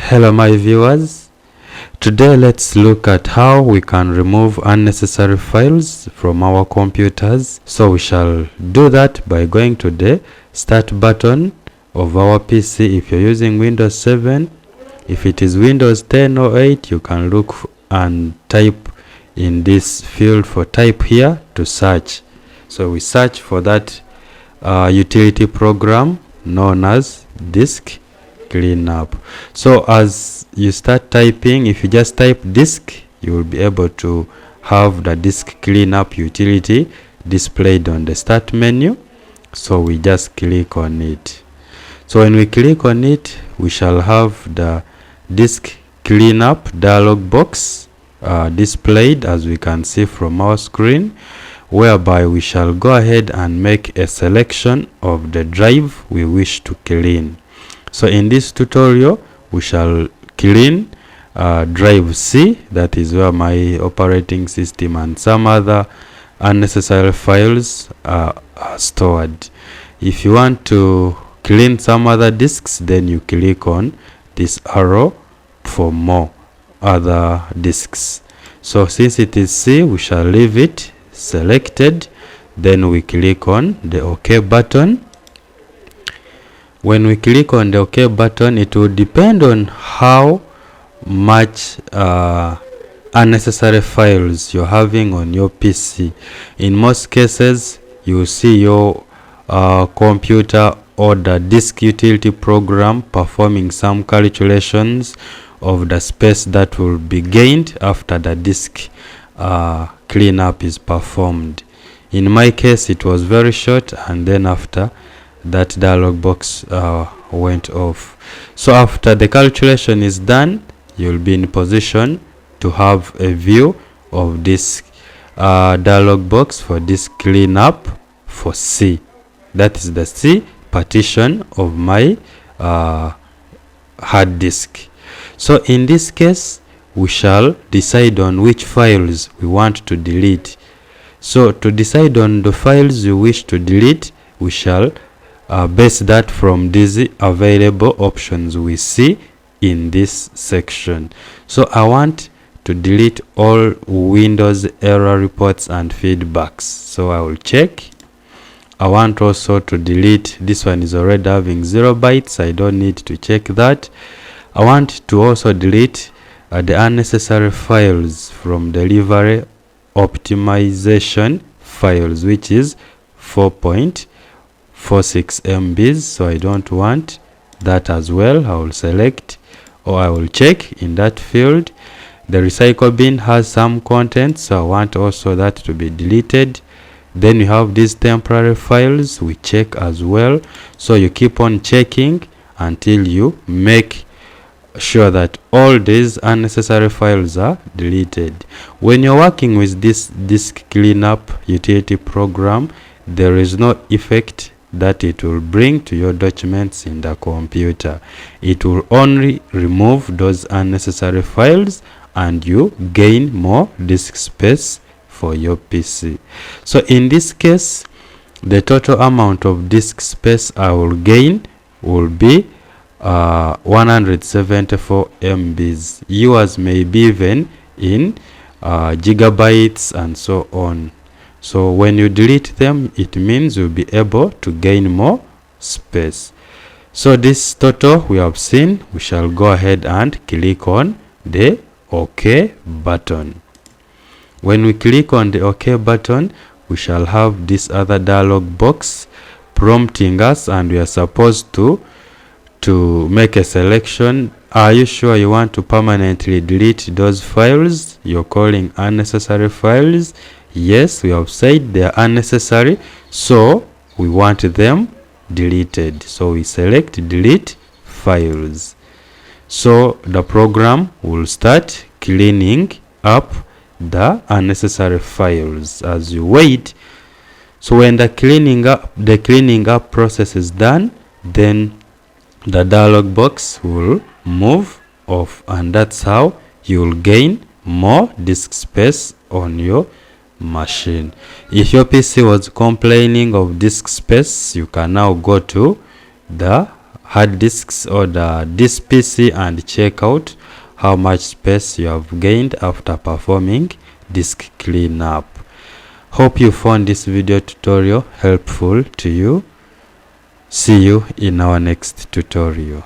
Hello my viewers, today let's look at how we can remove unnecessary files from our computers. So we shall do that by going to the start button of our PC if you're using Windows 7. If it is Windows 10 or 8, you can look and type in this field for type here to search. So we search for that utility program known as disk cleanup. So as you start typing, if you just type disk, you will be able to have the disk cleanup utility displayed on the start menu. So we just click on it. So when we click on it, we shall have the disk cleanup dialog box displayed, as we can see from our screen, whereby we shall go ahead and make a selection of the drive we wish to clean. So in this tutorial, we shall clean drive C, that is where my operating system and some other unnecessary files are stored. If you want to clean some other disks, then you click on this arrow for more other disks. So since it is C, we shall leave it selected. Then we click on the OK button. When we click on the OK button, it will depend on how much unnecessary files you're having on your PC. In most cases, you will see your computer or the disk utility program performing some calculations of the space that will be gained after the disk cleanup is performed. In my case, it was very short, and then after that dialog box went off. So after the calculation is done, you'll be in position to have a view of this dialog box for this cleanup for C. That is the C partition of my hard disk. So in this case, we shall decide on which files we want to delete. So to decide on the files you wish to delete, we shall base that from these available options we see in this section. So I want to delete all Windows error reports and feedbacks. So I will check. I want also to delete, this one is already having 0 bytes. I don't need to check that. I want to also delete the unnecessary files from delivery optimization files, which is 4.46 MBs. So I don't want that as well. I will select, or I will check in that field. The recycle bin has some content, so I want also that to be deleted. Then you have these temporary files, we check as well. So you keep on checking until you make sure that all these unnecessary files are deleted. When you're working with this disk cleanup utility program, there is no effect that it will bring to your documents in the computer. It will only remove those unnecessary files, and you gain more disk space for your PC. So in this case, the total amount of disk space I will gain will be 174 MBs. Yours may be even in gigabytes and so on. So when you delete them, it means you'll be able to gain more space. So this total we have seen, we shall go ahead and click on the OK button. When we click on the OK button, we shall have this other dialog box prompting us, and we are supposed to make a selection. Are you sure you want to permanently delete those files you're calling unnecessary files? Yes, we have said they are unnecessary, so we want them deleted. So we select delete files. So the program will start cleaning up the unnecessary files as you wait. So when the cleaning up process is done, then the dialog box will move off, and that's how you will gain more disk space on your machine. If your PC was complaining of disk space, you can now go to the hard disks or this PC and check out how much space you have gained after performing disk cleanup. Hope you found this video tutorial helpful to you. See you in our next tutorial.